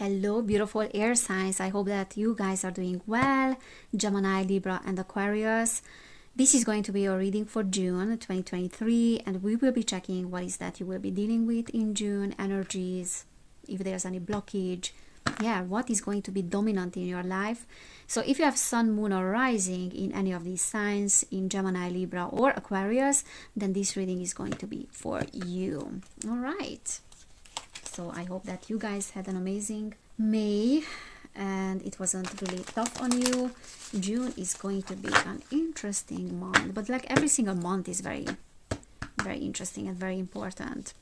Hello, beautiful air signs. I hope that you guys are doing well. Gemini, Libra, and Aquarius. This is going to be your reading for June 2023, and we will be checking what is that you will be dealing with in June, energies, if there's any blockage. Yeah, what is going to be dominant in your life. So if you have sun, moon, or rising in any of these signs, in Gemini, Libra, or Aquarius, then this reading is going to be for you. All right. So I hope that you guys had an amazing May and it wasn't really tough on you. June is going to be an interesting month, but like every single month is very interesting and very important.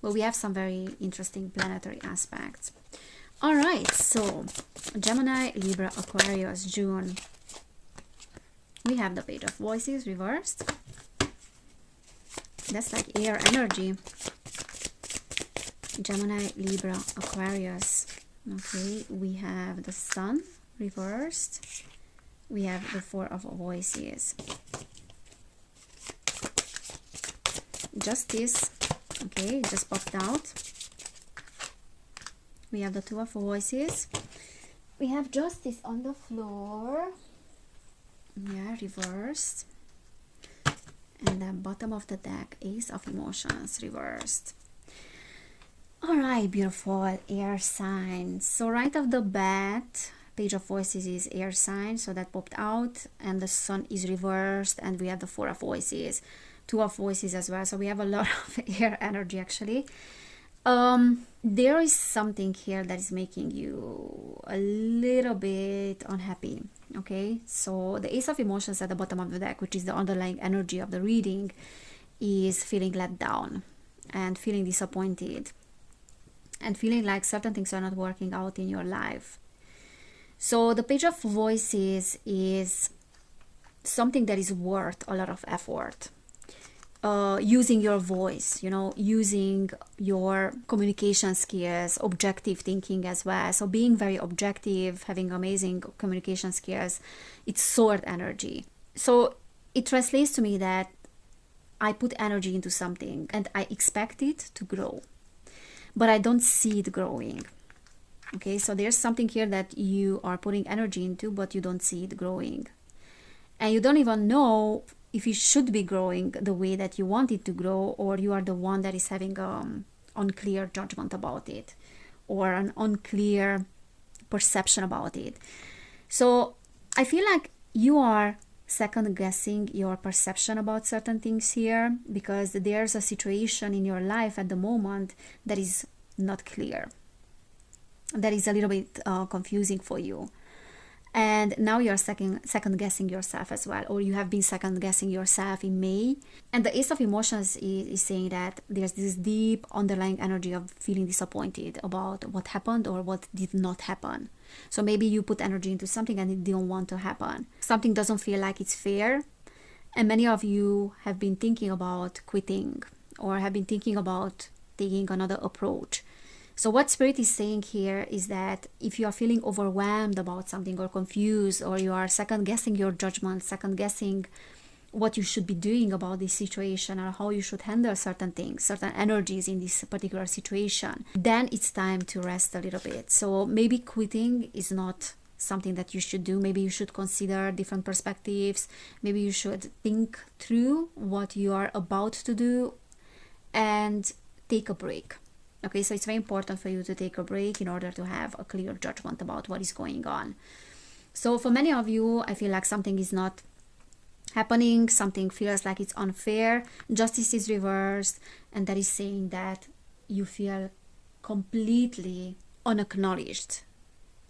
But we have some very interesting planetary aspects. All right, so Gemini, Libra, Aquarius, June. We have the Page of Voices reversed. That's like air energy. Gemini, Libra, Aquarius. Okay, we have the Sun reversed. We have the Four of Voices. Justice. Okay, just popped out. We have the Two of Voices. We have Justice on the floor. Yeah, reversed. And then bottom of the deck, Ace of Emotions reversed. All right, beautiful air signs. So right off the bat, Page of Voices is air sign, so that popped out, and the Sun is reversed, and we have the Four of Voices, Two of Voices as well. So we have a lot of air energy actually. There is something here that is making you a little bit unhappy. Okay, so the Ace of Emotions at the bottom of the deck, which is the underlying energy of the reading, is feeling let down and feeling disappointed and feeling like certain things are not working out in your life. So the Page of Voices is something that is worth a lot of effort. Using your voice, you know, using your communication skills, objective thinking as well. So being very objective, having amazing communication skills, it's sword energy. So it translates to me that I put energy into something and I expect it to grow, but I don't see it growing. Okay, so there's something here that you are putting energy into, but you don't see it growing. And you don't even know if it should be growing the way that you want it to grow, or you are the one that is having unclear judgment about it, or an unclear perception about it. So I feel like you are second guessing your perception about certain things here, because there's a situation in your life at the moment that is not clear, that is a little bit confusing for you, and now you're second guessing yourself as well, or you have been second guessing yourself in May. And the Ace of Emotions is saying that there's this deep underlying energy of feeling disappointed about what happened or what did not happen. So maybe you put energy into something and it didn't want to happen. Something doesn't feel like it's fair. And many of you have been thinking about quitting, or have been thinking about taking another approach. So what Spirit is saying here is that if you are feeling overwhelmed about something, or confused, or you are second guessing your judgment, second guessing what you should be doing about this situation, or how you should handle certain things, certain energies in this particular situation, then it's time to rest a little bit. So maybe quitting is not something that you should do. Maybe you should consider different perspectives. Maybe you should think through what you are about to do and take a break. Okay, so it's very important for you to take a break in order to have a clear judgment about what is going on. So for many of you, I feel like something is not happening, something feels like it's unfair. Justice is reversed, and that is saying that you feel completely unacknowledged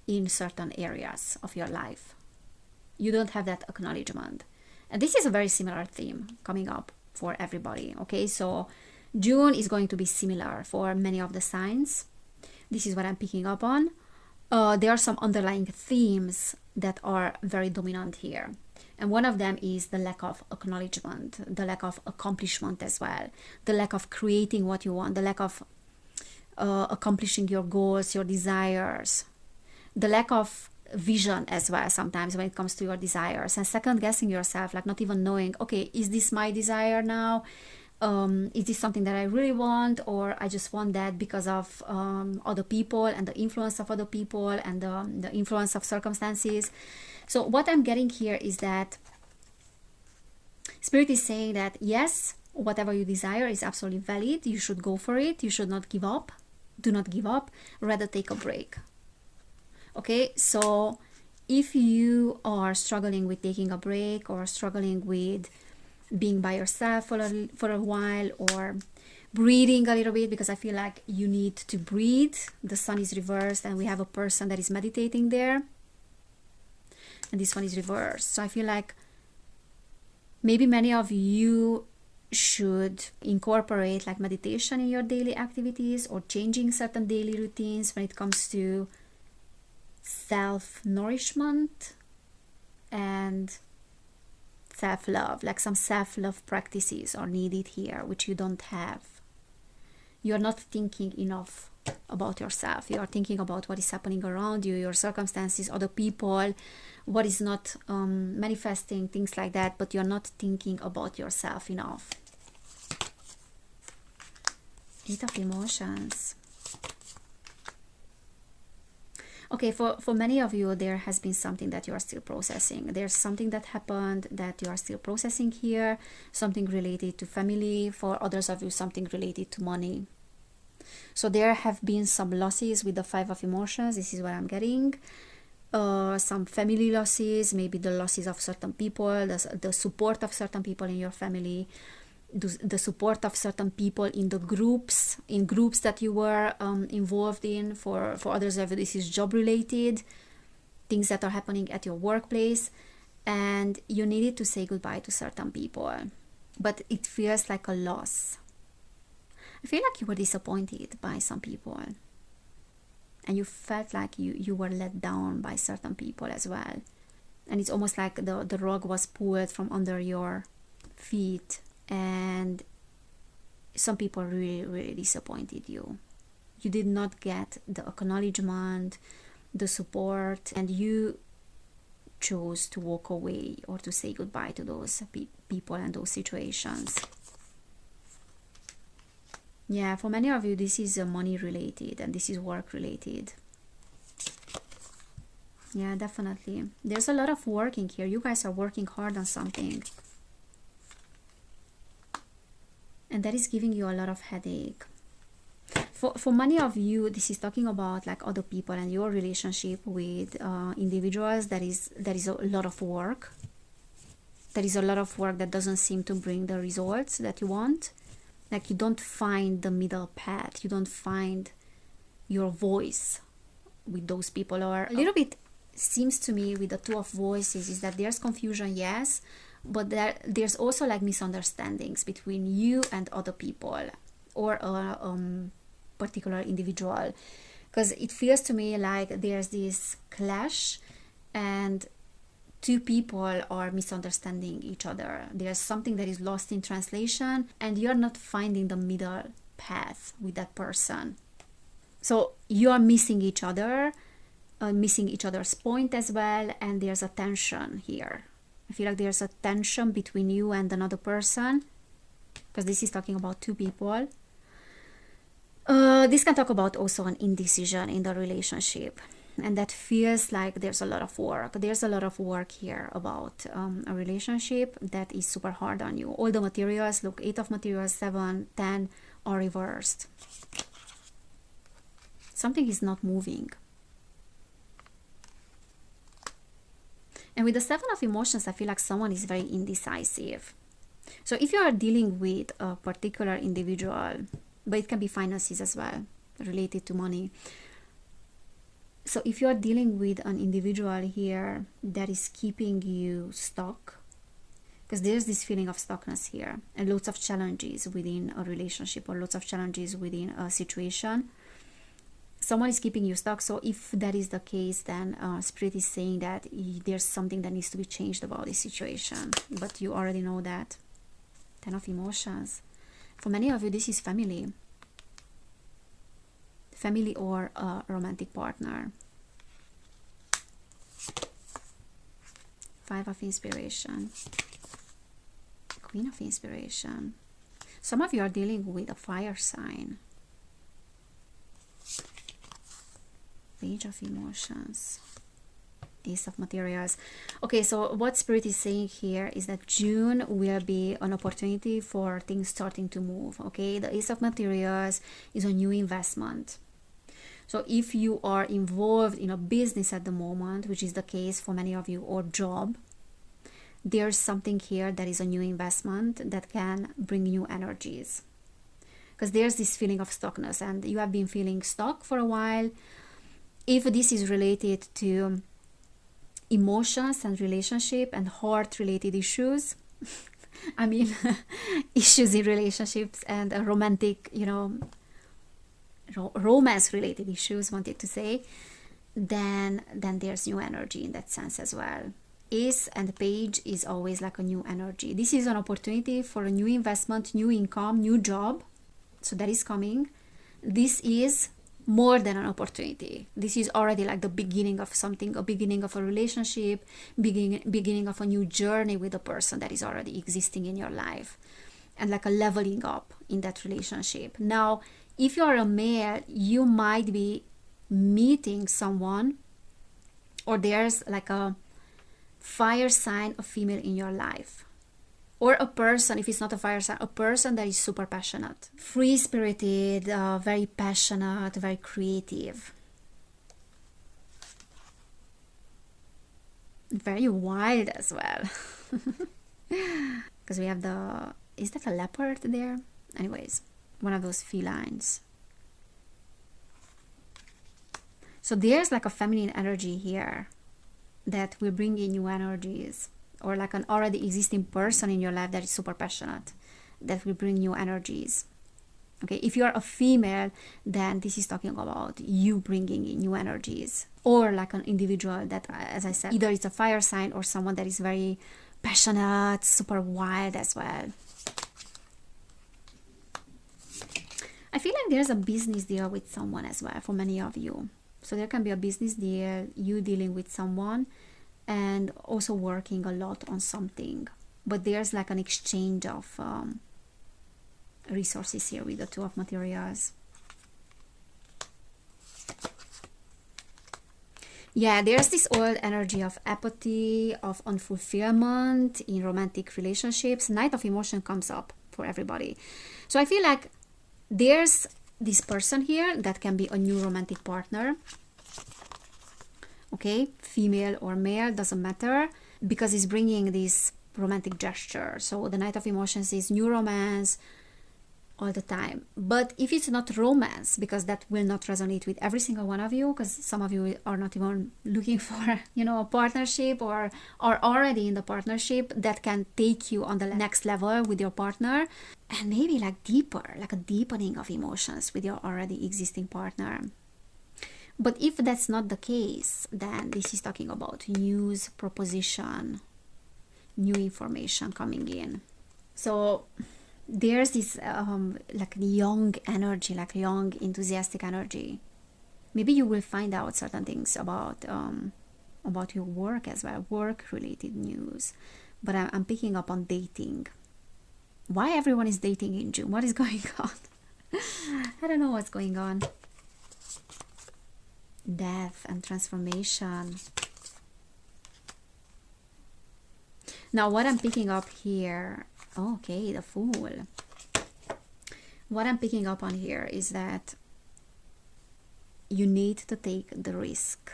in certain areas of your life. You don't have that acknowledgement. And this is a very similar theme coming up for everybody. Okay, so June is going to be similar for many of the signs. This is what I'm picking up on. There are some underlying themes that are very dominant here. And one of them is the lack of acknowledgement, the lack of accomplishment as well, the lack of creating what you want, the lack of accomplishing your goals, your desires, the lack of vision as well sometimes when it comes to your desires, and second guessing yourself, like not even knowing, okay, is this my desire now? Is this something that I really want, or I just want that because of other people and the influence of other people and the influence of circumstances? So what I'm getting here is that Spirit is saying that yes, whatever you desire is absolutely valid. You should go for it. You should not give up. Do not give up. Rather take a break. Okay, so if you are struggling with taking a break or struggling with being by yourself for a while, or breathing a little bit, because I feel like you need to breathe. The sun is reversed and we have a person that is meditating there, and this one is reversed. So I feel like maybe many of you should incorporate like meditation in your daily activities, or changing certain daily routines when it comes to self-nourishment and self-love. Like some self-love practices are needed here, which you don't have. You're not thinking enough about yourself. You are thinking about what is happening around you, your circumstances, other people, what is not manifesting, things like that, but you're not thinking about yourself enough. 8 of Emotions. Okay, for many of you, there has been something that you are still processing. There's something that happened that you are still processing here, something related to family. For others of you, something related to money. So there have been some losses with the 5 of Emotions. This is what I'm getting. Some family losses, maybe the losses of certain people, the support of certain people in your family, the support of certain people in the groups, that you were involved in. For others of you, this is job related, things that are happening at your workplace, and you needed to say goodbye to certain people, but it feels like a loss. I feel like you were disappointed by some people, and you felt like you were let down by certain people as well, and it's almost like the rug was pulled from under your feet, and some people really disappointed you. You did not get the acknowledgement, the support, and you chose to walk away or to say goodbye to those people and those situations. Yeah, for many of you, this is money related and this is work related. Yeah, definitely. There's a lot of working here. You guys are working hard on something, and that is giving you a lot of headache. For many of you, this is talking about like other people and your relationship with individuals. That is a lot of work. That is a lot of work that doesn't seem to bring the results that you want. Like you don't find the middle path. You don't find your voice with those people. Or a little bit seems to me with the 2 of Voices is that there's confusion, yes, but there's also like misunderstandings between you and other people, or a particular individual, because it feels to me like there's this clash and 2 people are misunderstanding each other. There's something that is lost in translation and you're not finding the middle path with that person. So you are missing each other, missing each other's point as well, and there's a tension here. I feel like there's a tension between you and another person, because this is talking about 2 people. This can talk about also an indecision in the relationship, and that feels like there's a lot of work. There's a lot of work here about a relationship that is super hard on you. All the materials, look, 8 of materials, 7, 10 are reversed. Something is not moving. And with the 7 of Emotions, I feel like someone is very indecisive. So if you are dealing with a particular individual, but it can be finances as well, related to money. So if you are dealing with an individual here that is keeping you stuck, because there's this feeling of stuckness here, and lots of challenges within a relationship, or lots of challenges within a situation. Someone is keeping you stuck. So if that is the case, then Spirit is saying that there's something that needs to be changed about this situation, but you already know that. 10 of Emotions. For many of you, this is family or a romantic partner. 5 of Inspiration, Queen of Inspiration. Some of you are dealing with a fire sign. Page of Emotions. Ace of Materials. Okay, so what Spirit is saying here is that June will be an opportunity for things starting to move. Okay, the Ace of Materials is a new investment. So if you are involved in a business at the moment, which is the case for many of you, or job, there's something here that is a new investment that can bring new energies. Because there's this feeling of stuckness, and you have been feeling stuck for a while. If this is related to emotions and relationship and heart related issues, I mean issues in relationships and romantic, you know, romance related issues, wanted to say, then there's new energy in that sense as well. Ace and Page is always like a new energy. This is an opportunity for a new investment, new income, new job. So that is coming. This is more than an opportunity. This is already like the beginning of something, a beginning of a relationship, beginning of a new journey with a person that is already existing in your life, and like a leveling up in that relationship. Now, if you are a male, you might be meeting someone, or there's like a fire sign, a female in your life. Or a person, if it's not a fire sign, a person that is super passionate, free-spirited, very passionate, very creative, very wild as well. Because we have the, is that a leopard there? Anyways, one of those felines. So there's like a feminine energy here that will bring in new energies, or like an already existing person in your life that is super passionate, that will bring new energies. Okay, if you are a female, then this is talking about you bringing in new energies, or like an individual that, as I said, either it's a fire sign or someone that is very passionate, super wild as well. I feel like there's a business deal with someone as well for many of you. So there can be a business deal, you dealing with someone, and also working a lot on something. But there's like an exchange of resources here with the Two of Materials. Yeah, there's this old energy of apathy, of unfulfillment in romantic relationships. Knight of Emotion comes up for everybody. So I feel like there's this person here that can be a new romantic partner. Okay, female or male, doesn't matter, because it's bringing this romantic gesture. So the Knight of Emotions is new romance all the time. But if it's not romance, because that will not resonate with every single one of you, because some of you are not even looking for, you know, a partnership, or are already in the partnership that can take you on the next level with your partner, and maybe like deeper, like a deepening of emotions with your already existing partner. But if that's not the case, then this is talking about news, proposition, new information coming in. So there's this like young energy, like young enthusiastic energy. Maybe you will find out certain things about your work as well, work related news. But I'm picking up on dating. Why everyone is dating in June? What is going on? I don't know what's going on. Death and transformation. Now what I'm picking up here, okay, the Fool. What I'm picking up on here is that you need to take the risk.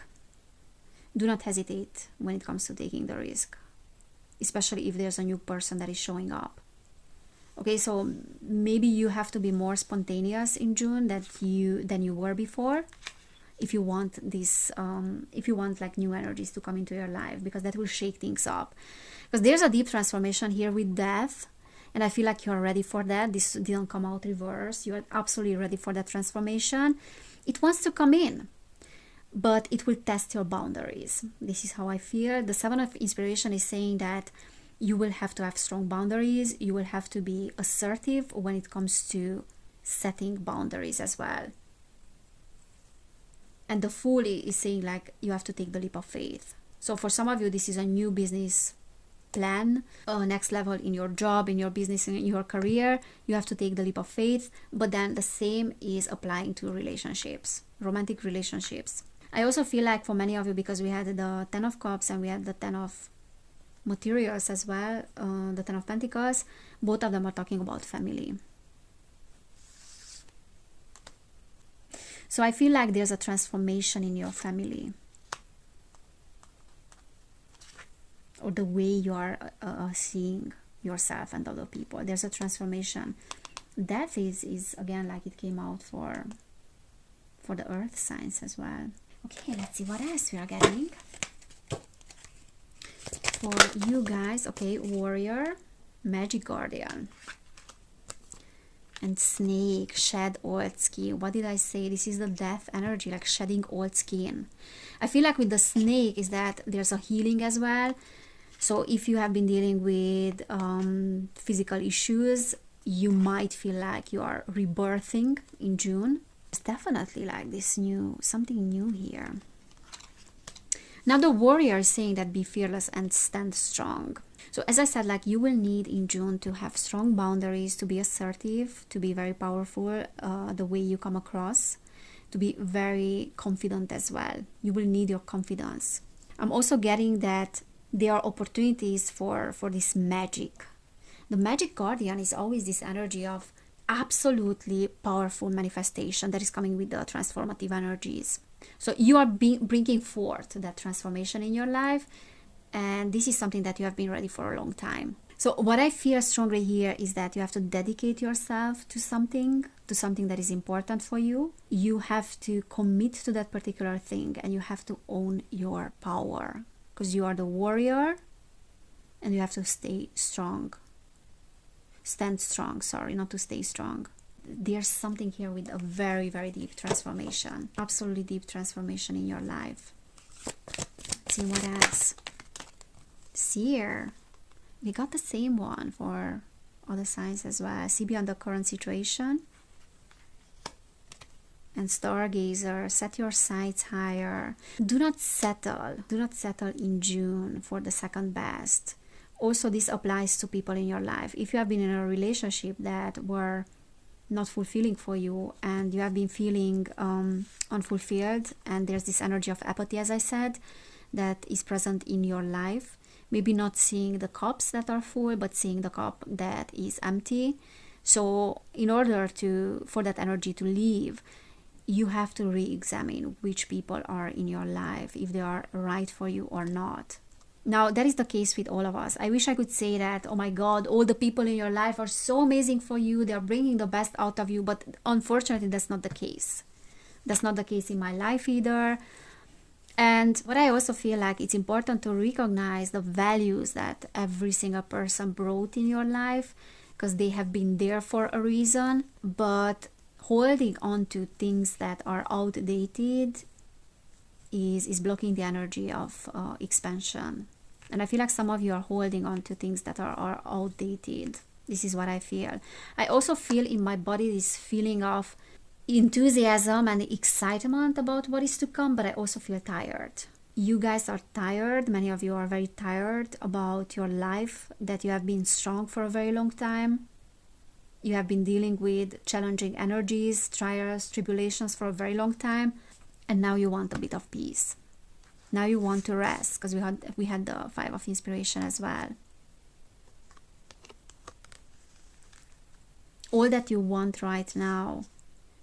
Do not hesitate when it comes to taking the risk, especially if there's a new person that is showing up. Okay, so maybe you have to be more spontaneous in June than you were before. If you want this, if you want like new energies to come into your life, because that will shake things up. Because there's a deep transformation here with death, and I feel like you're ready for that. This didn't come out reverse. You are absolutely ready for that transformation. It wants to come in, but it will test your boundaries. This is how I feel. The Seven of Inspiration is saying that you will have to have strong boundaries. You will have to be assertive when it comes to setting boundaries as well. And the Fool is saying like you have to take the leap of faith. So for some of you, this is a new business plan next level in your job, in your business, in your career, you have to take the leap of faith. But then the same is applying to relationships, romantic relationships. I also feel like for many of you, because we had the 10 of Cups and we had the 10 of Materials as well, the 10 of Pentacles, both of them are talking about family. So I feel like there's a transformation in your family, or the way you are seeing yourself and other people. There's a transformation. Death is again, like it came out for the earth signs as well. Okay, let's see what else we are getting for you guys. Okay, Warrior, Magic Guardian, and Snake, shed old skin. What did I say? This is the death energy, like shedding old skin. I feel like with the Snake is that there's a healing as well. So if you have been dealing with physical issues, you might feel like you are rebirthing in June. It's definitely like this something new here. Now the Warrior is saying that be fearless and stand strong. So as I said, like you will need in June to have strong boundaries, to be assertive, to be very powerful, the way you come across, to be very confident as well. You will need your confidence. I'm also getting that there are opportunities for this magic. The Magic Guardian is always this energy of absolutely powerful manifestation that is coming with the transformative energies. So you are bringing forth that transformation in your life, and this is something that you have been ready for a long time. So what I feel strongly here is that you have to dedicate yourself to something that is important for you. You have to commit to that particular thing, and you have to own your power, because you are the warrior and you have to stay strong. Stand strong, sorry, not to stay strong. There's something here with a very, very deep transformation. Absolutely deep transformation in your life. Let's see what else. Seer. We got the same one for other signs as well. See beyond the current situation. And Stargazer, set your sights higher. Do not settle. Do not settle in June for the second best. Also, this applies to people in your life. If you have been in a relationship that were not fulfilling for you, and you have been feeling unfulfilled, and there's this energy of apathy, as I said, that is present in your life, maybe not seeing the cups that are full, but seeing the cup that is empty. So in order for that energy to leave, you have to re-examine which people are in your life, if they are right for you or not. Now, that is the case with all of us. I wish I could say that, oh my God, all the people in your life are so amazing for you. They're bringing the best out of you. But unfortunately, that's not the case. That's not the case in my life either. And what I also feel like it's important to recognize the values that every single person brought in your life, because they have been there for a reason. But holding on to things that are outdated is blocking the energy of expansion. And I feel like some of you are holding on to things that are outdated. This is what I feel. I also feel in my body this feeling of enthusiasm and excitement about what is to come, but I also feel tired. You guys are tired. Many of you are very tired about your life, that you have been strong for a very long time. You have been dealing with challenging energies, trials, tribulations for a very long time. And now you want a bit of peace. Now you want to rest, because we had the 5 of Inspiration as well. All that you want right now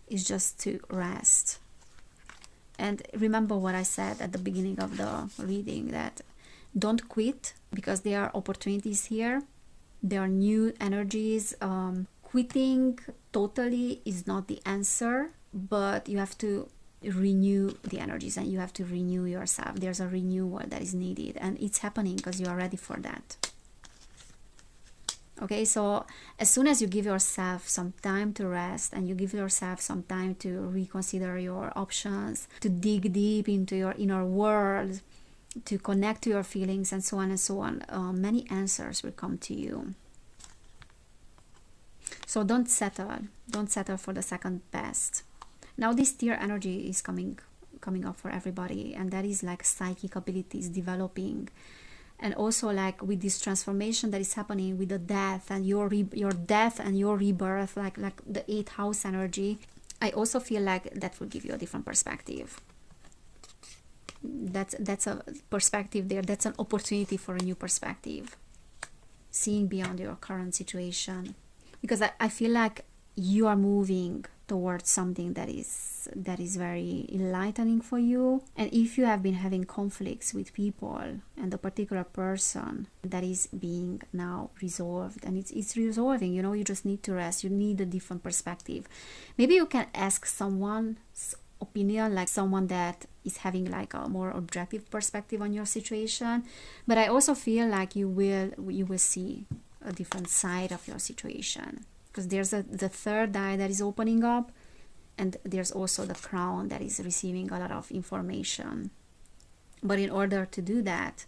is just to rest. And remember what I said at the beginning of the reading, that don't quit, because there are opportunities here. There are new energies. Quitting totally is not the answer, but you have to renew the energies, and you have to renew yourself. There's a renewal that is needed, and it's happening because you are ready for that. Okay, so as soon as you give yourself some time to rest, and you give yourself some time to reconsider your options, to dig deep into your inner world, to connect to your feelings, and so on and so on, many answers will come to you. So don't settle for the second best. Now this Tear energy is coming up for everybody, and that is like psychic abilities developing, And also like with this transformation that is happening with the death and your death and your rebirth, like the 8th house energy, I also feel like that will give you a different perspective. That's a perspective there. That's an opportunity for a new perspective, seeing beyond your current situation, because I feel like you are moving towards something that is very enlightening for you. And if you have been having conflicts with people and a particular person, that is being now resolved, and it's resolving, you know, you just need to rest. You need a different perspective. Maybe you can ask someone's opinion, like someone that is having like a more objective perspective on your situation. But I also feel like you will see a different side of your situation, because there's the third eye that is opening up, and there's also the crown that is receiving a lot of information. But in order to do that,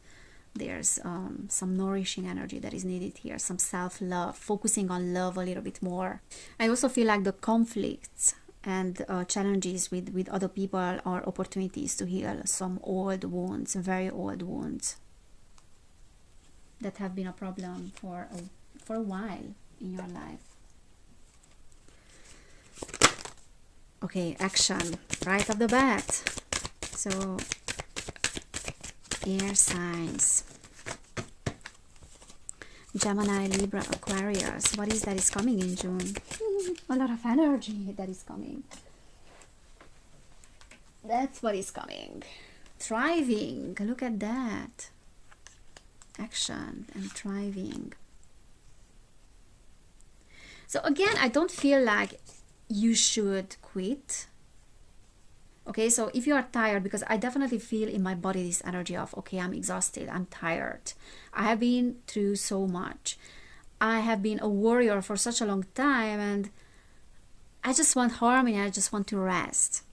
there's some nourishing energy that is needed here, some self-love, focusing on love a little bit more. I also feel like the conflicts and challenges with other people are opportunities to heal some old wounds, very old wounds that have been a problem for a while in your life. Okay, action right off the bat. So air signs, Gemini, Libra, Aquarius. What is that is coming in June? A lot of energy that is coming. That's what is coming. Thriving. Look at that. Action and thriving. So again, I don't feel like you should quit. Okay, so if you are tired, because I definitely feel in my body this energy of, okay, I'm exhausted, I'm tired. I have been through so much. I have been a warrior for such a long time, and I just want harmony, I just want to rest.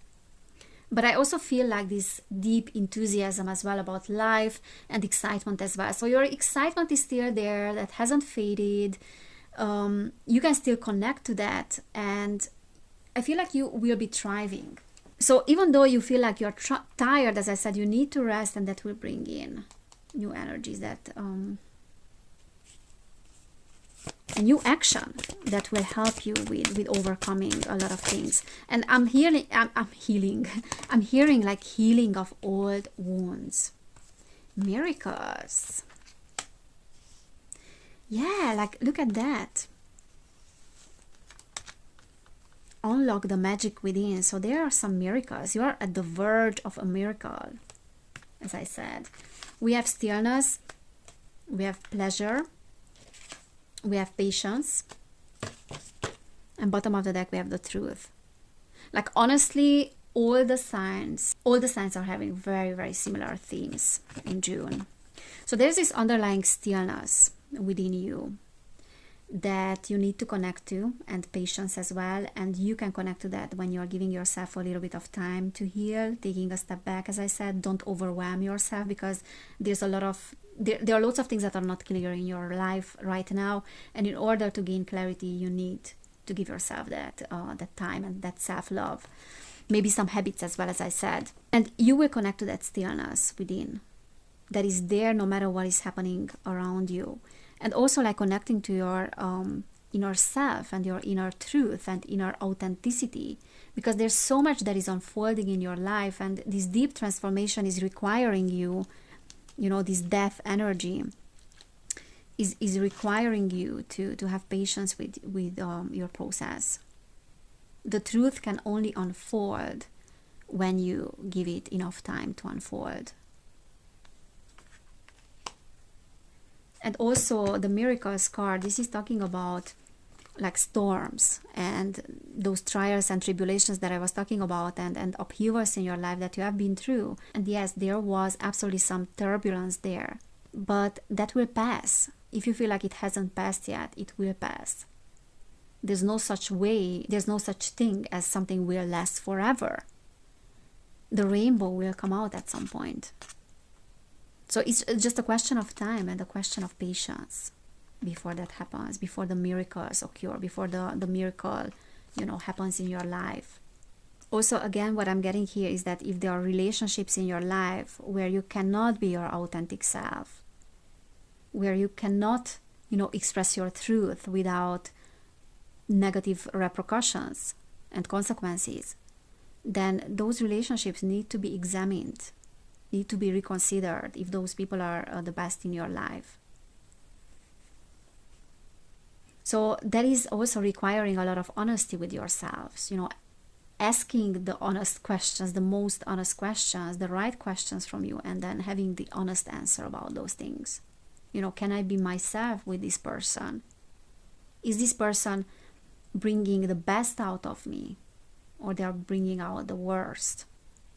But I also feel like this deep enthusiasm as well about life and excitement as well. So your excitement is still there, that hasn't faded. You can still connect to that, and I feel like you will be thriving. So even though you feel like you're tired, as I said, you need to rest, and that will bring in new energies, that a new action that will help you with overcoming a lot of things. And I'm hearing like healing of old wounds, miracles. Yeah, like look at that. Unlock the magic within. So there are some miracles. You are at the verge of a miracle, as I said. We have stillness, we have pleasure, we have patience, and bottom of the deck we have the truth. Like honestly, all the signs are having very, very similar themes in June. So there's this underlying stillness within you that you need to connect to, and patience as well. And you can connect to that when you're giving yourself a little bit of time to heal, taking a step back. As I said, don't overwhelm yourself, because there's a lot of there are lots of things that are not clear in your life right now, and in order to gain clarity, you need to give yourself that time and that self-love. Maybe some habits as well, as I said. And you will connect to that stillness within that is there no matter what is happening around you. And also like connecting to your inner self and your inner truth and inner authenticity, because there's so much that is unfolding in your life, and this deep transformation is requiring you, this death energy is requiring you to have patience with your process. The truth can only unfold when you give it enough time to unfold. And also the miracles card, this is talking about like storms and those trials and tribulations that I was talking about, and upheavals in your life that you have been through. And yes, there was absolutely some turbulence there, but that will pass. If you feel like it hasn't passed yet, it will pass. There's no such thing as something will last forever. The rainbow will come out at some point. So it's just a question of time and a question of patience before that happens, before the miracles occur, before the miracle, happens in your life. Also, again, what I'm getting here is that if there are relationships in your life where you cannot be your authentic self, where you cannot, express your truth without negative repercussions and consequences, then those relationships need to be examined, need to be reconsidered if those people are the best in your life. So that is also requiring a lot of honesty with yourselves, asking the honest questions, the most honest questions, the right questions from you, and then having the honest answer about those things. Can I be myself with this person? Is this person bringing the best out of me, or they are bringing out the worst?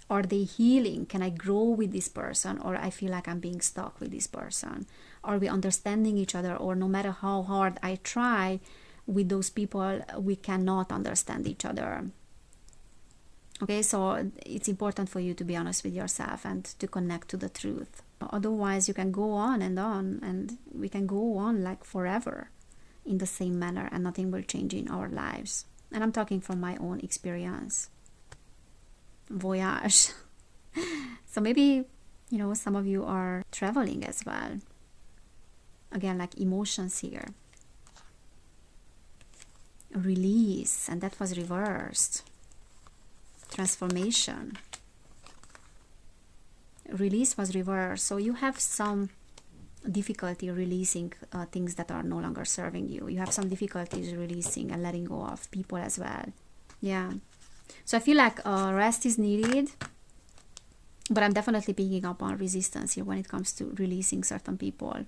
Are they healing? Can I grow with this person, or I feel like I'm being stuck with this person? Are we understanding each other, or no matter how hard I try with those people, we cannot understand each other? Okay, so it's important for you to be honest with yourself and to connect to the truth. Otherwise, you can go on, and we can go on like forever in the same manner, and nothing will change in our lives. And I'm talking from my own experience. Voyage. So maybe, some of you are traveling as well. Again, like emotions here. Release, and that was reversed. Transformation. Release was reversed. So you have some difficulty releasing things that are no longer serving you. You have some difficulties releasing and letting go of people as well. Yeah. So I feel like rest is needed, but I'm definitely picking up on resistance here when it comes to releasing certain people.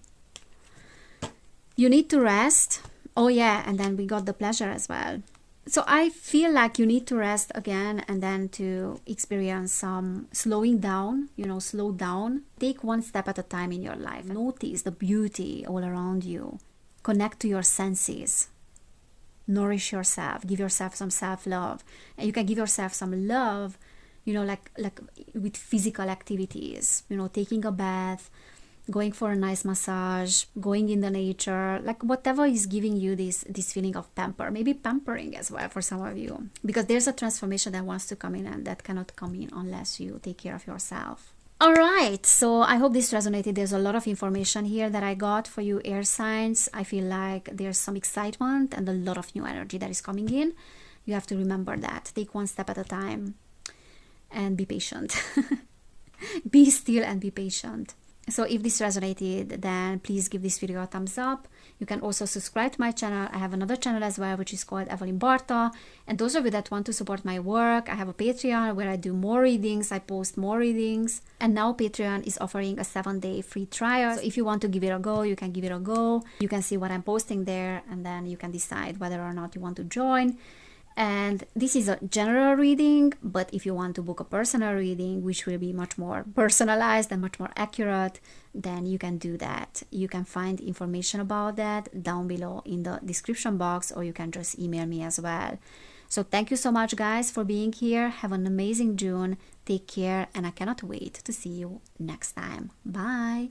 You need to rest. Oh yeah, and then we got the pleasure as well. So I feel like you need to rest again, and then to experience some slowing down, slow down. Take one step at a time in your life. Notice the beauty all around you. Connect to your senses. Nourish yourself. Give yourself some self-love. And you can give yourself some love, like with physical activities, taking a bath, going for a nice massage, going in the nature, like whatever is giving you this feeling of maybe pampering as well for some of you, because there's a transformation that wants to come in, and that cannot come in unless you take care of yourself. All right, so I hope this resonated. There's a lot of information here that I got for you air signs. I feel like there's some excitement and a lot of new energy that is coming in. You have to remember that. Take one step at a time and be patient. Be still and be patient. So if this resonated, then please give this video a thumbs up. You can also subscribe to my channel. I have another channel as well, which is called Evelin Barta. And those of you that want to support my work, I have a Patreon where I do more readings. I post more readings. And now Patreon is offering a 7-day free trial. So if you want to give it a go, you can give it a go. You can see what I'm posting there, and then you can decide whether or not you want to join. And this is a general reading, but if you want to book a personal reading, which will be much more personalized and much more accurate, then you can do that. You can find information about that down below in the description box, or you can just email me as well. So thank you so much, guys, for being here. Have an amazing June. Take care, and I cannot wait to see you next time. Bye.